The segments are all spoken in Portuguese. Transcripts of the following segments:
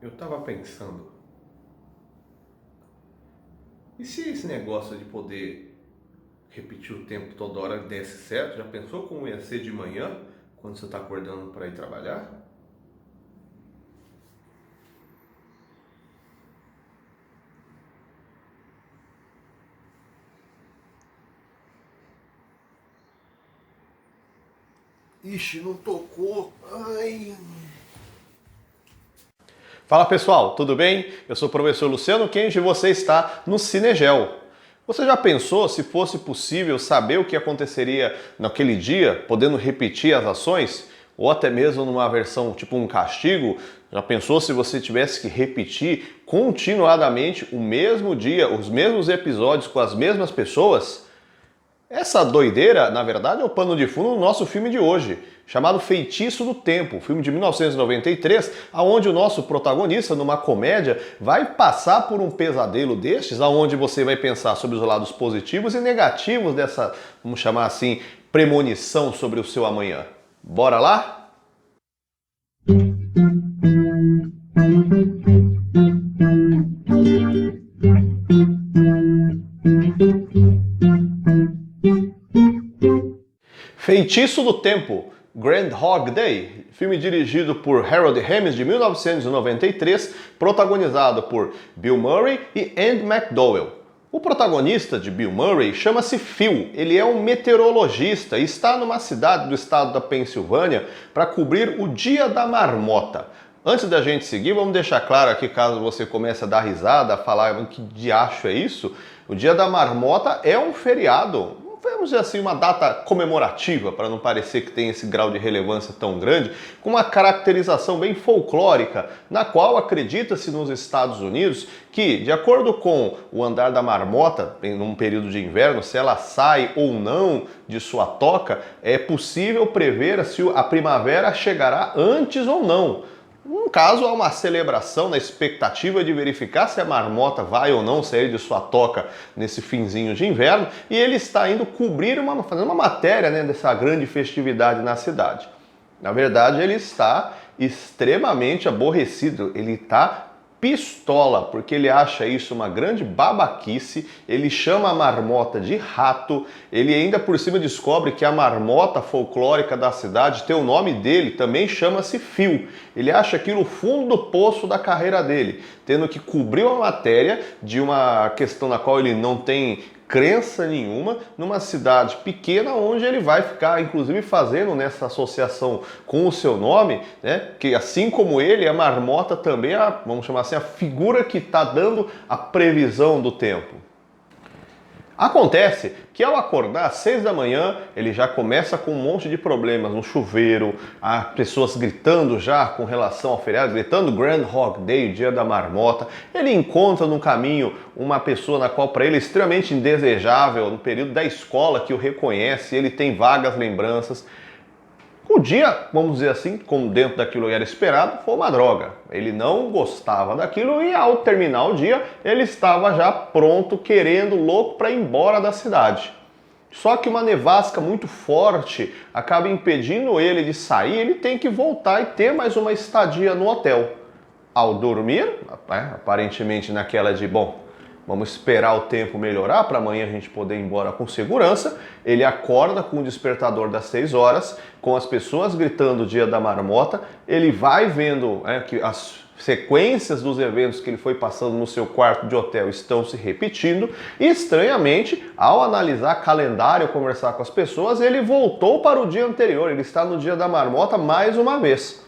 Eu tava pensando, e se esse negócio de poder repetir o tempo toda hora desse certo? Já pensou como ia ser de manhã, quando você tá acordando para ir trabalhar? Ixi, não tocou. Ai. Fala pessoal, tudo bem? Eu sou o professor Luciano Kenji e você está no Cinegel. Você já pensou se fosse possível saber o que aconteceria naquele dia, podendo repetir as ações? Ou até mesmo numa versão tipo um castigo? Já pensou se você tivesse que repetir continuadamente o mesmo dia, os mesmos episódios com as mesmas pessoas? Essa doideira, na verdade, é o pano de fundo do nosso filme de hoje, chamado Feitiço do Tempo, filme de 1993, onde o nosso protagonista, numa comédia, vai passar por um pesadelo destes, onde você vai pensar sobre os lados positivos e negativos dessa, vamos chamar assim, premonição sobre o seu amanhã. Bora lá? Feitiço do Tempo, Groundhog Day, filme dirigido por Harold Ramis de 1993, protagonizado por Bill Murray e Andie MacDowell. O protagonista de Bill Murray chama-se Phil, ele é um meteorologista e está numa cidade do estado da Pensilvânia para cobrir o Dia da Marmota. Antes da gente seguir, vamos deixar claro aqui, caso você comece a dar risada, a falar que diacho é isso, o Dia da Marmota é um feriado, vamos dizer assim, uma data comemorativa, para não parecer que tem esse grau de relevância tão grande, com uma caracterização bem folclórica, na qual acredita-se nos Estados Unidos que, de acordo com o andar da marmota, num período de inverno, se ela sai ou não de sua toca, é possível prever se a primavera chegará antes ou não. No caso, há uma celebração na expectativa de verificar se a marmota vai ou não sair de sua toca nesse finzinho de inverno, e ele está indo cobrir, fazendo uma matéria, né, dessa grande festividade na cidade. Na verdade, ele está extremamente aborrecido, ele está pistola, porque ele acha isso uma grande babaquice, ele chama a marmota de rato, ele ainda por cima descobre que a marmota folclórica da cidade tem o nome dele, também chama-se Phil. Ele acha aquilo o fundo do poço da carreira dele, tendo que cobrir uma matéria de uma questão na qual ele não tem crença nenhuma, numa cidade pequena onde ele vai ficar, inclusive, fazendo nessa associação com o seu nome, né, que assim como ele, a marmota também é, vamos chamar assim, a figura que está dando a previsão do tempo. Acontece que ao acordar às 6 da manhã, ele já começa com um monte de problemas no chuveiro, há pessoas gritando já com relação ao feriado, gritando Groundhog Day, Dia da Marmota. Ele encontra no caminho uma pessoa na qual para ele é extremamente indesejável, no período da escola, que o reconhece, ele tem vagas lembranças. O dia, vamos dizer assim, como dentro daquilo que era esperado, foi uma droga. Ele não gostava daquilo e ao terminar o dia, ele estava já pronto, querendo, louco para ir embora da cidade. Só que uma nevasca muito forte acaba impedindo ele de sair, ele tem que voltar e ter mais uma estadia no hotel. Ao dormir, aparentemente naquela de, bom, vamos esperar o tempo melhorar para amanhã a gente poder ir embora com segurança. Ele acorda com o despertador das 6 horas, com as pessoas gritando o Dia da Marmota. Ele vai vendo que as sequências dos eventos que ele foi passando no seu quarto de hotel estão se repetindo. E, estranhamente, ao analisar calendário, conversar com as pessoas, ele voltou para o dia anterior. Ele está no Dia da Marmota mais uma vez,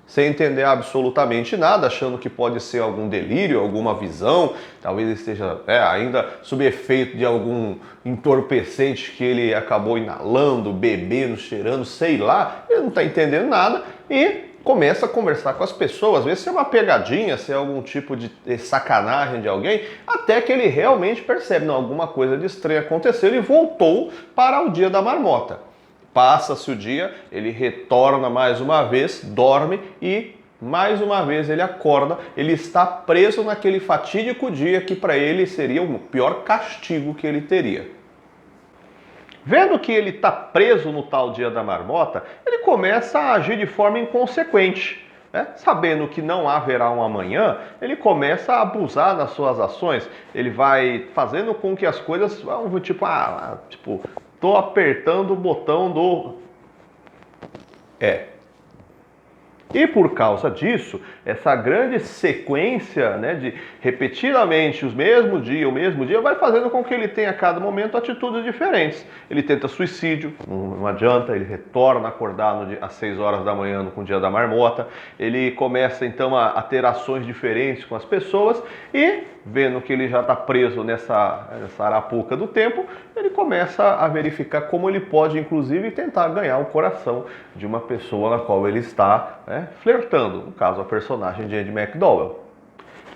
sem entender absolutamente nada, achando que pode ser algum delírio, alguma visão, talvez ele esteja ainda sob efeito de algum entorpecente que ele acabou inalando, bebendo, cheirando, sei lá, ele não está entendendo nada e começa a conversar com as pessoas, ver se é uma pegadinha, se é algum tipo de sacanagem de alguém, até que ele realmente percebe, não, alguma coisa de estranho aconteceu e voltou para o Dia da Marmota. Passa-se o dia, ele retorna mais uma vez, dorme e mais uma vez ele acorda, ele está preso naquele fatídico dia que para ele seria o pior castigo que ele teria. Vendo que ele está preso no tal Dia da Marmota, ele começa a agir de forma inconsequente. né? Sabendo que não haverá um amanhã, ele começa a abusar das suas ações. Ele vai fazendo com que as coisas vão tipo, tô apertando o botão do E por causa disso, essa grande sequência, né, de repetidamente o mesmo dia, vai fazendo com que ele tenha a cada momento atitudes diferentes. Ele tenta suicídio, não adianta, ele retorna a acordar às 6 horas da manhã com o dia da marmota, ele começa então a ter ações diferentes com as pessoas e, vendo que ele já está preso nessa arapuca do tempo, ele começa a verificar como ele pode, inclusive, tentar ganhar o coração de uma pessoa na qual ele está, né, flertando, no caso a personagem de Andie MacDowell.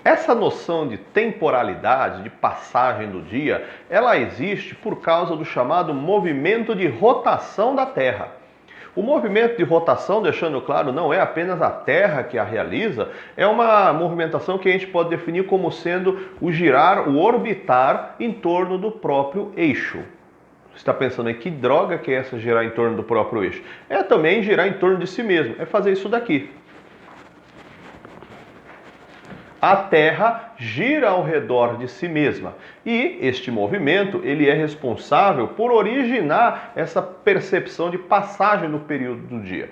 Essa noção de temporalidade, de passagem do dia, ela existe por causa do chamado movimento de rotação da Terra. O movimento de rotação, deixando claro, não é apenas a Terra que a realiza, é uma movimentação que a gente pode definir como sendo o girar, o orbitar em torno do próprio eixo. Você está pensando aí, que droga que é essa girar em torno do próprio eixo? É também girar em torno de si mesmo, é fazer isso daqui. A Terra gira ao redor de si mesma e este movimento ele é responsável por originar essa percepção de passagem no período do dia.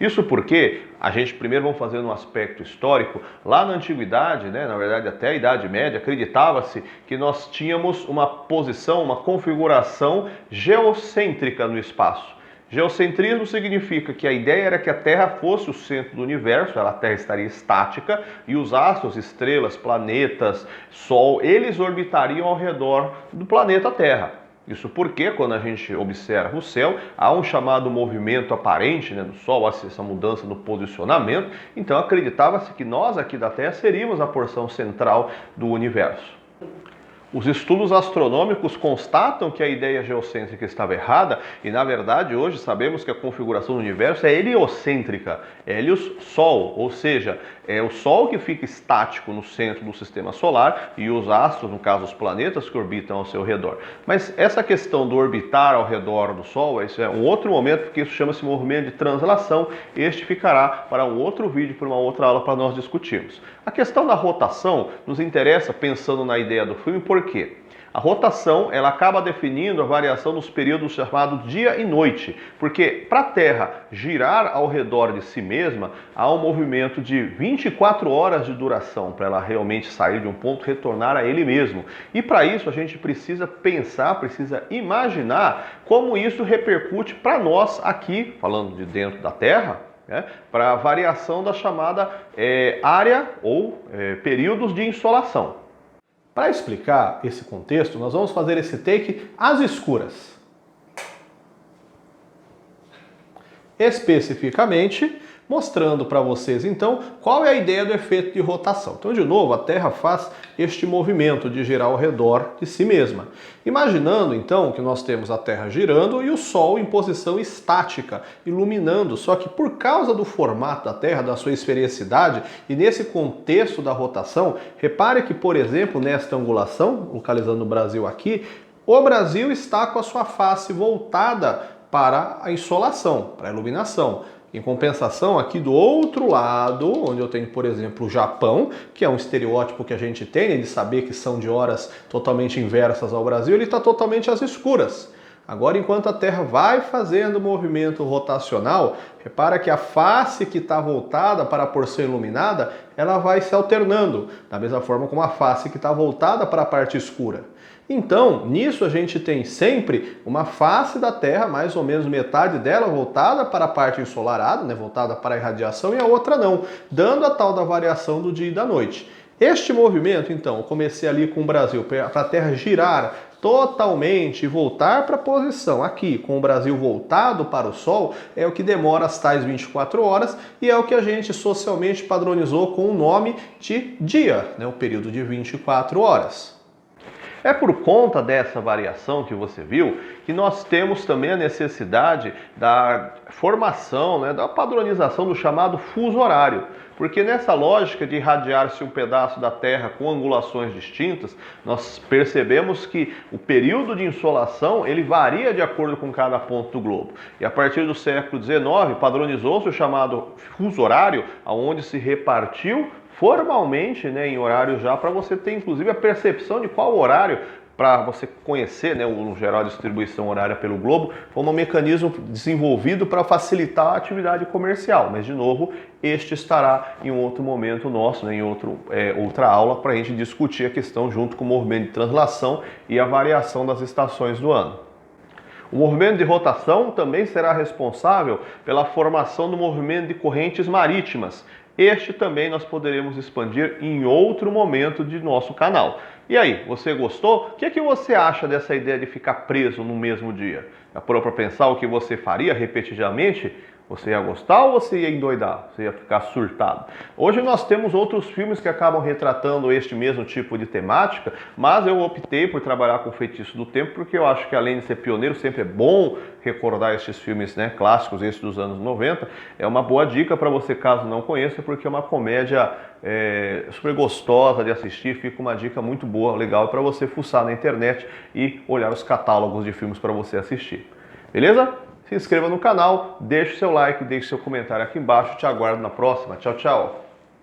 Isso porque a gente primeiro vamos fazer um aspecto histórico. Lá na antiguidade, né, na verdade até a Idade Média, acreditava-se que nós tínhamos uma posição, uma configuração geocêntrica no espaço. Geocentrismo significa que a ideia era que a Terra fosse o centro do universo, a Terra estaria estática e os astros, estrelas, planetas, Sol, eles orbitariam ao redor do planeta Terra. Isso porque, quando a gente observa o céu, há um chamado movimento aparente, né, do Sol, essa mudança no posicionamento, então acreditava-se que nós aqui da Terra seríamos a porção central do universo. Os estudos astronômicos constatam que a ideia geocêntrica estava errada e, na verdade, hoje sabemos que a configuração do universo é heliocêntrica, Hélios-Sol, ou seja, é o Sol que fica estático no centro do sistema solar e os astros, no caso os planetas, que orbitam ao seu redor. Mas essa questão do orbitar ao redor do Sol, isso é um outro momento, porque isso chama-se movimento de translação. Este ficará para um outro vídeo, para uma outra aula para nós discutirmos. A questão da rotação nos interessa pensando na ideia do filme, por quê? A rotação ela acaba definindo a variação dos períodos chamados dia e noite, porque para a Terra girar ao redor de si mesma, há um movimento de 24 horas de duração para ela realmente sair de um ponto e retornar a ele mesmo. E para isso a gente precisa pensar, precisa imaginar como isso repercute para nós aqui, falando de dentro da Terra, para a variação da chamada área ou períodos de insolação. Para explicar esse contexto, nós vamos fazer esse take às escuras. Especificamente, mostrando para vocês então qual é a ideia do efeito de rotação. Então, de novo, a Terra faz este movimento de girar ao redor de si mesma. Imaginando então que nós temos a Terra girando e o Sol em posição estática, iluminando, só que por causa do formato da Terra, da sua esfericidade e nesse contexto da rotação, repare que, por exemplo, nesta angulação, localizando o Brasil aqui, o Brasil está com a sua face voltada para a insolação, para a iluminação. Em compensação, aqui do outro lado, onde eu tenho, por exemplo, o Japão, que é um estereótipo que a gente tem, de saber que são de horas totalmente inversas ao Brasil, ele está totalmente às escuras. Agora, enquanto a Terra vai fazendo o movimento rotacional, repara que a face que está voltada para a porção iluminada, ela vai se alternando, da mesma forma como a face que está voltada para a parte escura. Então, nisso a gente tem sempre uma face da Terra, mais ou menos metade dela voltada para a parte ensolarada, né, voltada para a irradiação, e a outra não, dando a tal da variação do dia e da noite. Este movimento, então, eu comecei ali com o Brasil, para a Terra girar totalmente e voltar para a posição aqui, com o Brasil voltado para o Sol, é o que demora as tais 24 horas e é o que a gente socialmente padronizou com o nome de dia, né, o período de 24 horas. É por conta dessa variação que você viu que nós temos também a necessidade da formação, né, da padronização do chamado fuso horário. Porque nessa lógica de irradiar-se um pedaço da Terra com angulações distintas, nós percebemos que o período de insolação ele varia de acordo com cada ponto do globo. E a partir do século XIX padronizou-se o chamado fuso horário, onde se repartiu formalmente, né, em horário já, para você ter inclusive a percepção de qual horário, para você conhecer, né, o geral distribuição horária pelo globo, foi um mecanismo desenvolvido para facilitar a atividade comercial. Mas, de novo, este estará em um outro momento nosso, né, em outra aula, para a gente discutir a questão junto com o movimento de translação e a variação das estações do ano. O movimento de rotação também será responsável pela formação do movimento de correntes marítimas. Este também nós poderemos expandir em outro momento de nosso canal. E aí, você gostou? O que você acha dessa ideia de ficar preso no mesmo dia? Já parou para pensar o que você faria repetidamente? Você ia gostar ou você ia endoidar? Você ia ficar surtado? Hoje nós temos outros filmes que acabam retratando este mesmo tipo de temática, mas eu optei por trabalhar com o Feitiço do Tempo porque eu acho que além de ser pioneiro, sempre é bom recordar estes filmes, né, clássicos, esses dos anos 90. É uma boa dica para você caso não conheça, porque é uma comédia super gostosa de assistir, fica uma dica muito boa, legal para você fuçar na internet e olhar os catálogos de filmes para você assistir. Beleza? Se inscreva no canal, deixe seu like, deixe seu comentário aqui embaixo. Te aguardo na próxima. Tchau, tchau!